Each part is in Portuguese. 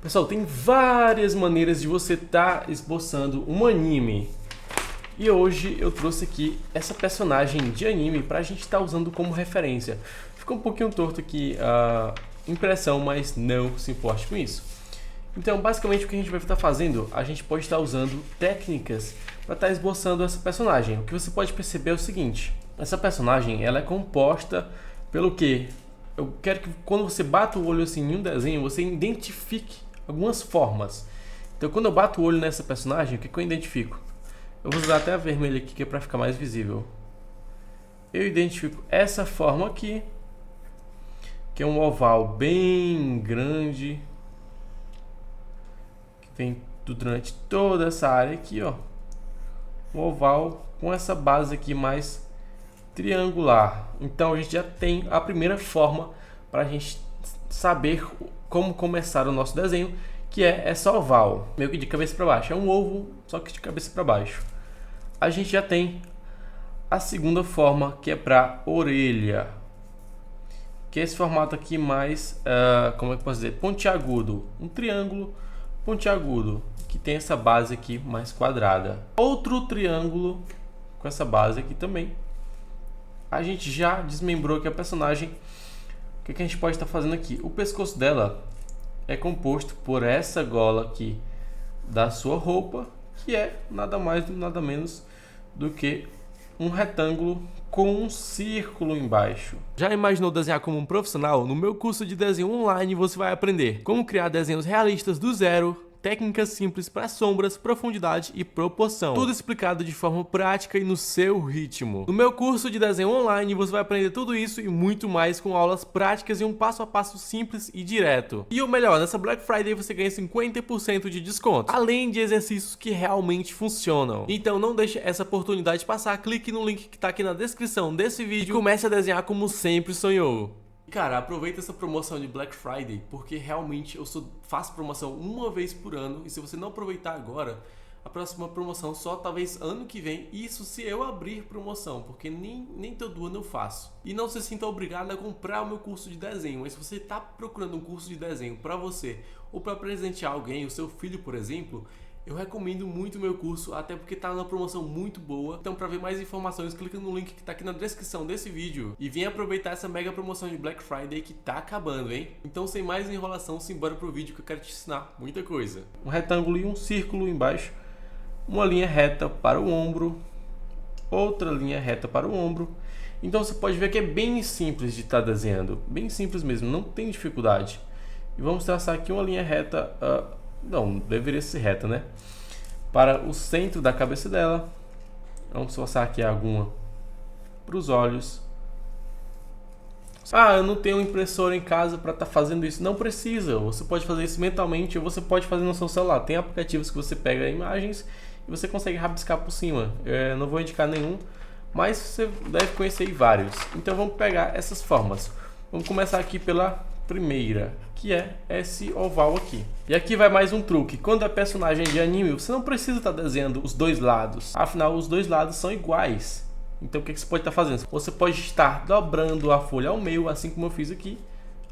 Pessoal, tem várias maneiras de você estar esboçando um anime. E hoje eu trouxe aqui essa personagem de anime pra gente estar usando como referência. Ficou um pouquinho torto aqui a impressão, mas não se importe com isso. Então, basicamente o que a gente vai estar fazendo, a gente pode estar usando técnicas para estar esboçando essa personagem. O que você pode perceber é o seguinte: essa personagem ela é composta pelo quê? Eu quero que quando você bata o olho assim em um desenho, você identifique algumas formas. Então, quando eu bato o olho nessa personagem, o que eu identifico? Eu vou usar até a vermelha aqui, que é para ficar mais visível. Eu identifico essa forma aqui, que é um oval bem grande, que vem durante toda essa área aqui, ó. Um oval com essa base aqui mais triangular. Então, a gente já tem a primeira forma para a gente saber como começar o nosso desenho, que é essa oval, meio que de cabeça para baixo. É um ovo, só que de cabeça para baixo. A gente já tem a segunda forma, que é para orelha, que é esse formato aqui mais, como é que eu posso dizer, pontiagudo, um triângulo pontiagudo, que tem essa base aqui mais quadrada. Outro triângulo com essa base aqui também. A gente já desmembrou aqui a personagem. O que a gente pode estar fazendo aqui? O pescoço dela é composto por essa gola aqui da sua roupa, que é nada mais nada menos do que um retângulo com um círculo embaixo. Já imaginou desenhar como um profissional? No meu curso de desenho online você vai aprender como criar desenhos realistas do zero, técnicas simples para sombras, profundidade e proporção. Tudo explicado de forma prática e no seu ritmo. No meu curso de desenho online você vai aprender tudo isso e muito mais com aulas práticas e um passo a passo simples e direto. E o melhor, nessa Black Friday você ganha 50% de desconto, além de exercícios que realmente funcionam. Então não deixe essa oportunidade passar, clique no link que está aqui na descrição desse vídeo e comece a desenhar como sempre sonhou. Cara, aproveita essa promoção de Black Friday, porque realmente faço promoção uma vez por ano, e se você não aproveitar agora, a próxima promoção só talvez ano que vem, isso se eu abrir promoção, porque nem todo ano eu faço. E não se sinta obrigado a comprar o meu curso de desenho, mas se você está procurando um curso de desenho para você, ou para presentear alguém, o seu filho, por exemplo, eu recomendo muito o meu curso, até porque está numa promoção muito boa. Então, para ver mais informações, clica no link que está aqui na descrição desse vídeo e venha aproveitar essa mega promoção de Black Friday que tá acabando, hein? Então, sem mais enrolação, simbora pro vídeo que eu quero te ensinar muita coisa. Um retângulo e um círculo embaixo, uma linha reta para o ombro, outra linha reta para o ombro. Então, você pode ver que é bem simples de estar desenhando, bem simples mesmo, não tem dificuldade. E vamos traçar aqui uma linha reta. Não, deveria ser reta, né? Para o centro da cabeça dela. Vamos traçar aqui alguma para os olhos. Eu não tenho impressora em casa para estar fazendo isso. Não precisa, você pode fazer isso mentalmente ou você pode fazer no seu celular. Tem aplicativos que você pega imagens e você consegue rabiscar por cima. Não vou indicar nenhum, mas você deve conhecer vários. Então vamos pegar essas formas. Vamos começar aqui pela primeira, que é esse oval aqui. E aqui vai mais um truque: quando é personagem de anime, você não precisa estar desenhando os dois lados, afinal os dois lados são iguais. Então o que você pode estar fazendo? Você pode estar dobrando a folha ao meio, assim como eu fiz aqui,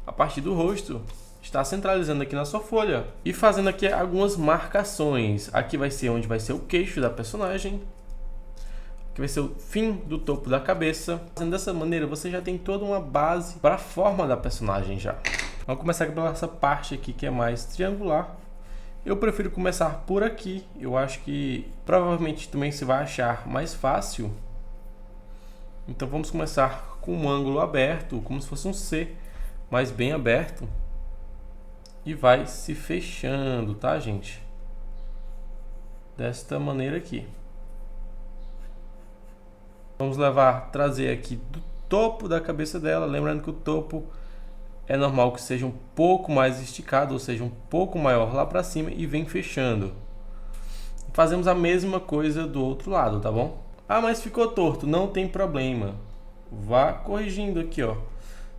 a partir do rosto, está centralizando aqui na sua folha e fazendo aqui algumas marcações. Aqui vai ser onde vai ser o queixo da personagem, que vai ser o fim do topo da cabeça. Fazendo dessa maneira, você já tem toda uma base para a forma da personagem já. Vamos começar pela essa parte aqui que é mais triangular. Eu prefiro começar por aqui. Eu acho que provavelmente também se vai achar mais fácil. Então vamos começar com um ângulo aberto, como se fosse um C, mas bem aberto. E vai se fechando, tá, gente? Desta maneira aqui. Vamos trazer aqui do topo da cabeça dela, lembrando que o topo é normal que seja um pouco mais esticado, ou seja, um pouco maior lá para cima e vem fechando. Fazemos a mesma coisa do outro lado, tá bom? Mas ficou torto, não tem problema. Vá corrigindo aqui, ó.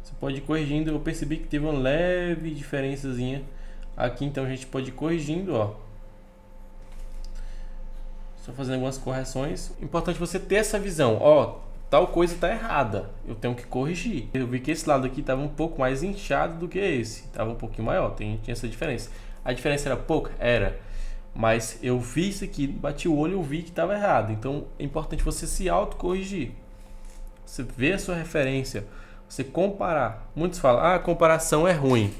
Você pode ir corrigindo, eu percebi que teve uma leve diferençazinha aqui, então a gente pode ir corrigindo, ó. Estou fazendo algumas correções. Importante você ter essa visão, ó, tal coisa está errada, eu tenho que corrigir. Eu vi que esse lado aqui estava um pouco mais inchado do que esse, estava um pouquinho maior, tinha essa diferença. A diferença era pouca? Era. Mas eu vi isso aqui, bati o olho e eu vi que estava errado. Então é importante você se autocorrigir. Você ver a sua referência, você comparar. Muitos falam, a comparação é ruim.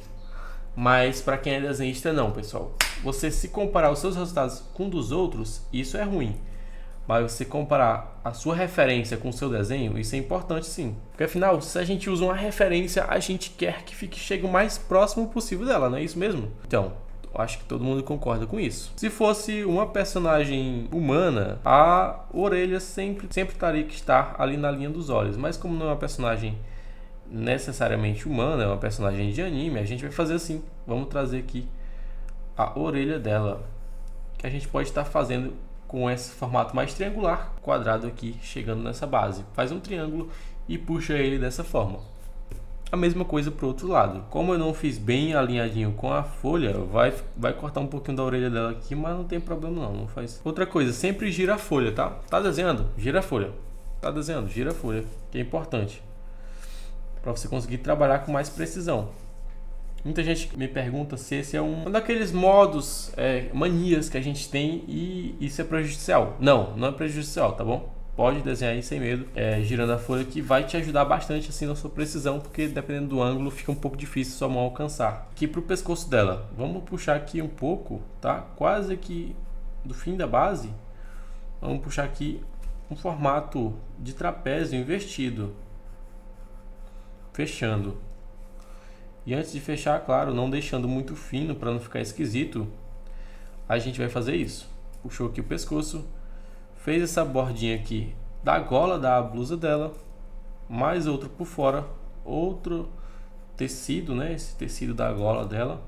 Mas para quem é desenhista, não, pessoal. Você se comparar os seus resultados com dos outros, isso é ruim. Mas você comparar a sua referência com o seu desenho, isso é importante sim. Porque afinal, se a gente usa uma referência, a gente quer que chegue o mais próximo possível dela, não é isso mesmo? Então, eu acho que todo mundo concorda com isso. Se fosse uma personagem humana, a orelha sempre teria que estar ali na linha dos olhos. Mas como não é uma personagem necessariamente humana, é uma personagem de anime, a gente vai fazer assim. Vamos trazer aqui a orelha dela, que a gente pode estar fazendo com esse formato mais triangular, quadrado aqui, chegando nessa base. Faz um triângulo e puxa ele dessa forma. A mesma coisa para o outro lado. Como eu não fiz bem alinhadinho com a folha, vai cortar um pouquinho da orelha dela aqui, mas não tem problema não faz. Outra coisa, sempre gira a folha, tá? Tá desenhando? Gira a folha. Tá desenhando? Gira a folha, que é importante, para você conseguir trabalhar com mais precisão. Muita gente me pergunta se esse é um daqueles modos, manias que a gente tem e isso é prejudicial. Não é prejudicial, tá bom? Pode desenhar aí sem medo, girando a folha, que vai te ajudar bastante assim na sua precisão, porque dependendo do ângulo fica um pouco difícil sua mão alcançar. Aqui pro pescoço dela, vamos puxar aqui um pouco, tá? Quase aqui do fim da base, vamos puxar aqui um formato de trapézio invertido, fechando. E antes de fechar, claro, não deixando muito fino para não ficar esquisito, a gente vai fazer isso. Puxou aqui o pescoço, fez essa bordinha aqui da gola da blusa dela, mais outro por fora, outro tecido, né? Esse tecido da gola dela,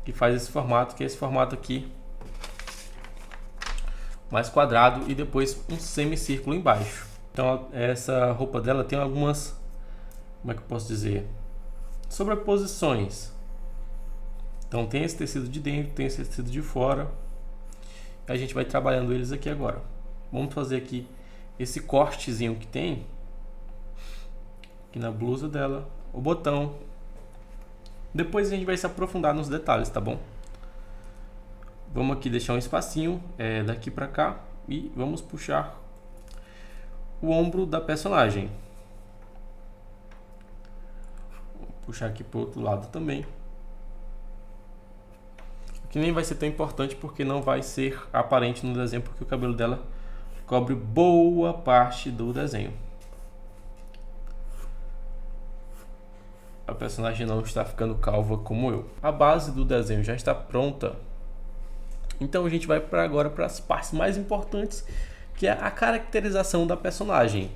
que faz esse formato, que é esse formato aqui, mais quadrado, e depois um semicírculo embaixo. Então essa roupa dela tem algumas, como é que eu posso dizer, sobreposições. Então tem esse tecido de dentro, tem esse tecido de fora. A gente vai trabalhando eles aqui agora. Vamos fazer aqui esse cortezinho que tem aqui na blusa dela, o botão. Depois a gente vai se aprofundar nos detalhes, tá bom? Vamos aqui deixar um espacinho daqui para cá e vamos puxar o ombro da personagem. Puxar aqui para o outro lado também. Aqui nem vai ser tão importante porque não vai ser aparente no desenho, porque o cabelo dela cobre boa parte do desenho. A personagem não está ficando calva como eu. A base do desenho já está pronta. Então a gente vai agora para as partes mais importantes, que é a caracterização da personagem.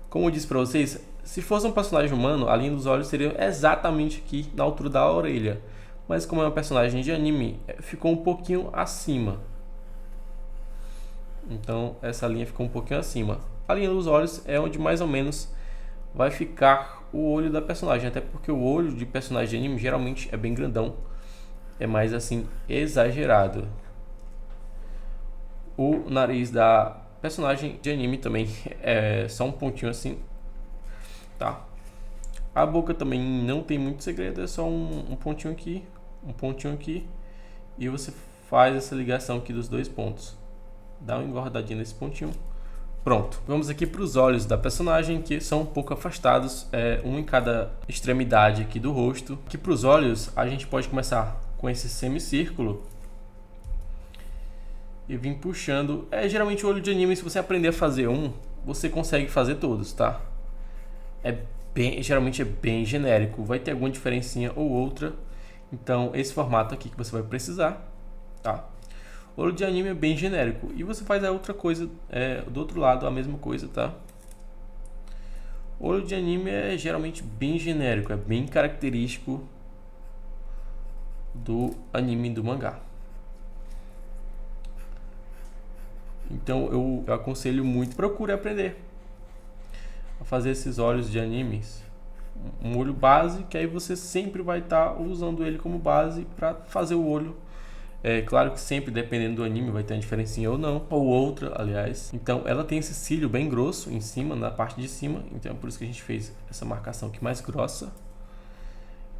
Como eu disse para vocês, se fosse um personagem humano, a linha dos olhos seria exatamente aqui na altura da orelha. Mas como é uma personagem de anime, ficou um pouquinho acima. Então essa linha ficou um pouquinho acima. A linha dos olhos é onde mais ou menos vai ficar o olho da personagem. Até porque o olho de personagem de anime geralmente é bem grandão. É mais assim, exagerado. O nariz da personagem de anime também é só um pontinho assim, tá? A boca também não tem muito segredo, é só um pontinho aqui, um pontinho aqui, e você faz essa ligação aqui dos dois pontos. Dá uma engordadinha nesse pontinho. Pronto. Vamos aqui para os olhos da personagem, que são um pouco afastados, um em cada extremidade aqui do rosto. Aqui para os olhos, a gente pode começar com esse semicírculo e vir puxando. Geralmente o olho de anime, se você aprender a fazer você consegue fazer todos, tá? Geralmente é bem genérico, vai ter alguma diferencinha ou outra. Então esse formato aqui que você vai precisar, tá? O olho de anime é bem genérico. E você faz a outra coisa, do outro lado a mesma coisa, tá? O olho de anime é geralmente bem genérico, é bem característico do anime e do mangá. Então eu aconselho muito, procure aprender a fazer esses olhos de animes. Um olho base, que aí você sempre vai estar usando ele como base para fazer o olho. Claro que sempre, dependendo do anime, vai ter uma diferencinha ou não, ou outra, aliás. Então ela tem esse cílio bem grosso em cima, na parte de cima. Então é por isso que a gente fez essa marcação aqui mais grossa.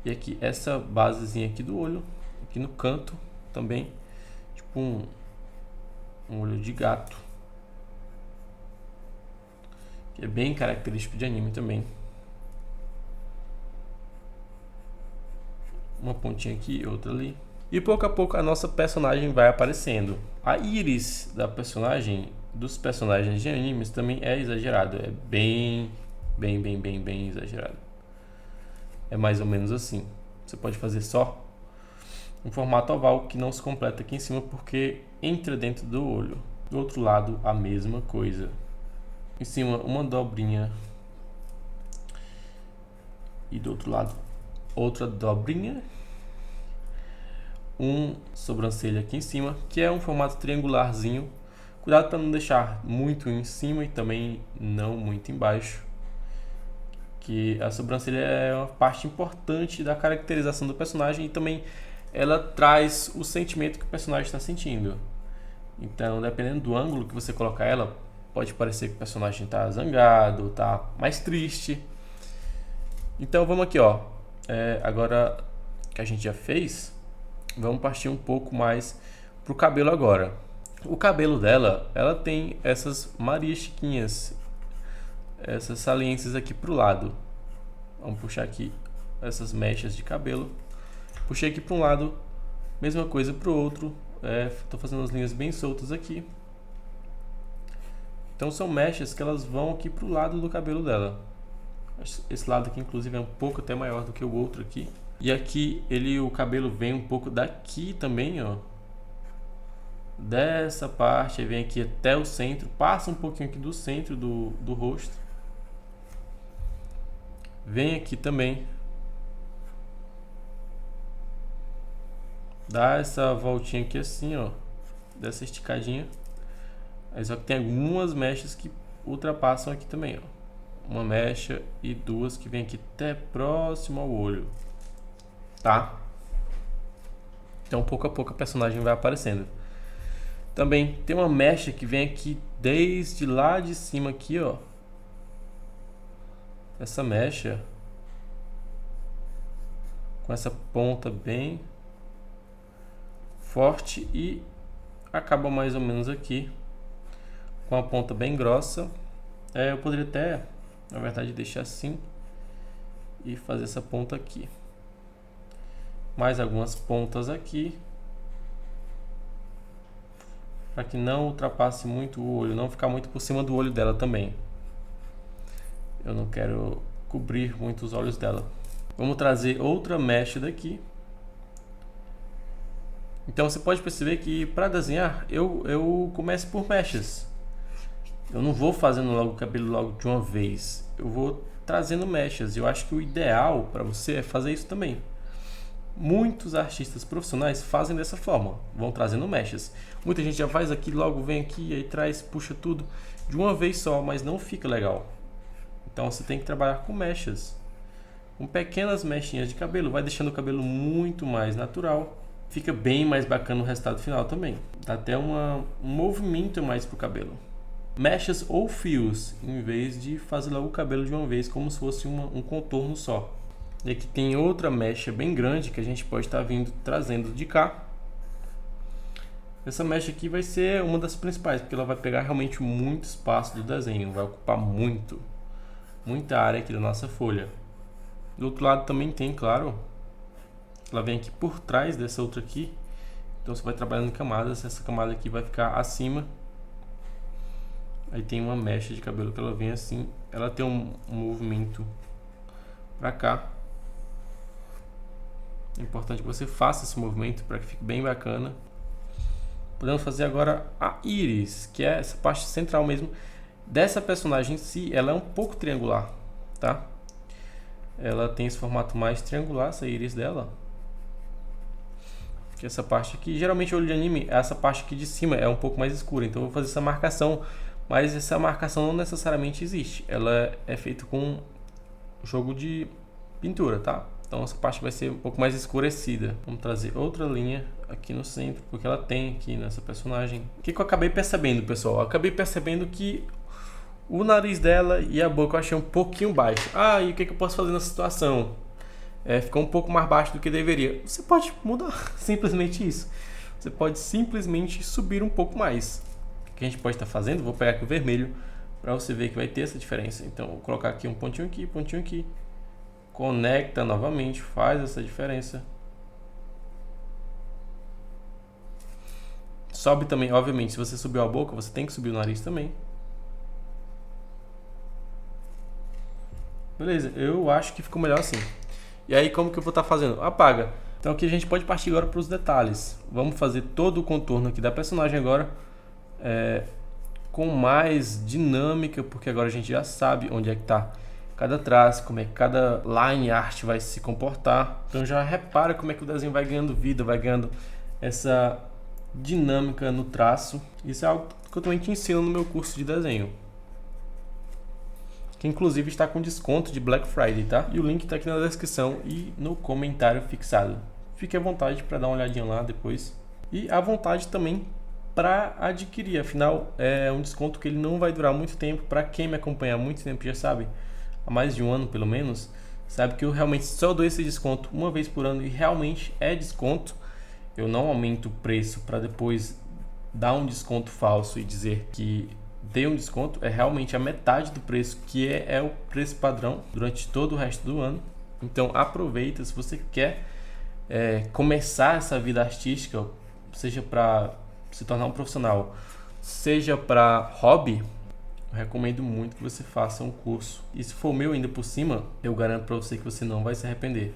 E aqui essa basezinha aqui do olho aqui no canto também, tipo um olho de gato, que é bem característico de anime também. Uma pontinha aqui, outra ali. E pouco a pouco a nossa personagem vai aparecendo. A íris da personagem, dos personagens de animes, também é exagerado. É bem exagerado. É mais ou menos assim. Você pode fazer só um formato oval que não se completa aqui em cima porque entra dentro do olho. Do outro lado, a mesma coisa. Em cima, uma dobrinha. E do outro lado, outra dobrinha. Um sobrancelha aqui em cima, que é um formato triangularzinho. Cuidado para não deixar muito em cima e também não muito embaixo, que a sobrancelha é uma parte importante da caracterização do personagem e também ela traz o sentimento que o personagem está sentindo. Então, dependendo do ângulo que você colocar ela, pode parecer que o personagem está zangado, está mais triste. Então vamos aqui, ó. Agora que a gente já fez, vamos partir um pouco mais pro cabelo agora. O cabelo dela, ela tem essas Maria Chiquinhas, essas saliências aqui pro lado. Vamos puxar aqui essas mechas de cabelo. Puxei aqui para um lado, mesma coisa pro outro. Tô fazendo as linhas bem soltas aqui. Então são mechas que elas vão aqui pro lado do cabelo dela. Esse lado aqui inclusive é um pouco até maior do que o outro aqui. E aqui o cabelo vem um pouco daqui também, ó. Dessa parte, aí vem aqui até o centro, passa um pouquinho aqui do centro do rosto. Vem aqui também. Dá essa voltinha aqui assim, ó. Dessa esticadinha. Aí só que tem algumas mechas que ultrapassam aqui também, ó. Uma mecha e duas que vem aqui até próximo ao olho. Tá? Então pouco a pouco a personagem vai aparecendo. Também tem uma mecha que vem aqui desde lá de cima aqui, ó. Essa mecha com essa ponta bem forte e acaba mais ou menos aqui com a ponta bem grossa. Eu poderia até, na verdade, deixar assim e fazer essa ponta aqui. Mais algumas pontas aqui, para que não ultrapasse muito o olho, não ficar muito por cima do olho dela também. Eu não quero cobrir muito os olhos dela. Vamos trazer outra mecha daqui. Então você pode perceber que para desenhar eu começo por mechas. Eu não vou fazendo logo o cabelo logo de uma vez. Eu vou trazendo mechas. Eu acho que o ideal para você é fazer isso também. Muitos artistas profissionais fazem dessa forma, vão trazendo mechas. Muita gente já faz aqui, logo vem aqui, aí traz, puxa tudo de uma vez só, mas não fica legal. Então você tem que trabalhar com mechas, com pequenas mechinhas de cabelo, vai deixando o cabelo muito mais natural. Fica bem mais bacana o resultado final também. Dá até um movimento mais pro cabelo. Mechas ou fios, em vez de fazer logo o cabelo de uma vez, como se fosse um contorno só. E aqui tem outra mecha bem grande que a gente pode estar trazendo de cá. Essa mecha aqui vai ser uma das principais, porque ela vai pegar realmente muito espaço do desenho, vai ocupar muita área aqui da nossa folha. Do outro lado também tem, claro, ela vem aqui por trás dessa outra aqui. Então você vai trabalhando em camadas, essa camada aqui vai ficar acima. Aí tem uma mecha de cabelo que ela vem assim, ela tem um movimento para cá. É importante que você faça esse movimento para que fique bem bacana. Podemos fazer agora a íris, que é essa parte central mesmo dessa personagem em si. Ela é um pouco triangular, tá? Ela tem esse formato mais triangular, essa íris dela. Que essa parte aqui, geralmente o olho de anime, essa parte aqui de cima é um pouco mais escura. Então eu vou fazer essa marcação, mas essa marcação não necessariamente existe. Ela é feita com jogo de pintura, tá? Então essa parte vai ser um pouco mais escurecida. Vamos trazer outra linha aqui no centro, porque ela tem aqui nessa personagem. O que eu acabei percebendo, pessoal? Eu acabei percebendo que o nariz dela e a boca eu achei um pouquinho baixo. E o que eu posso fazer nessa situação? ficou um pouco mais baixo do que deveria. Você pode mudar simplesmente isso. Você pode simplesmente subir um pouco mais. O que a gente pode estar fazendo? Vou pegar aqui o vermelho para você ver que vai ter essa diferença. Então, vou colocar aqui um pontinho aqui. Conecta novamente, faz essa diferença. Sobe também, obviamente, se você subiu a boca, você tem que subir o nariz também. Beleza, eu acho que ficou melhor assim. E aí, como que eu vou estar fazendo? Apaga. Então aqui a gente pode partir agora para os detalhes. Vamos fazer todo o contorno aqui da personagem agora, com mais dinâmica, porque agora a gente já sabe onde é que está cada traço, como é que cada line art vai se comportar. Então já repara como é que o desenho vai ganhando vida, vai ganhando essa dinâmica no traço. Isso é algo que eu também te ensino no meu curso de desenho, que inclusive está com desconto de Black Friday, tá? E o link está aqui na descrição e no comentário fixado. Fique à vontade para dar uma olhadinha lá depois. E à vontade também para adquirir, afinal é um desconto que ele não vai durar muito tempo. Para quem me acompanha há muito tempo já sabe, há mais de um ano pelo menos, sabe que eu realmente só dou esse desconto uma vez por ano e realmente é desconto. Eu não aumento o preço para depois dar um desconto falso e dizer que dei um desconto. É realmente a metade do preço, que é o preço padrão durante todo o resto do ano. Então aproveita, se você quer começar essa vida artística, seja para se tornar um profissional, seja para hobby, eu recomendo muito que você faça um curso. E se for meu ainda por cima, eu garanto para você que você não vai se arrepender.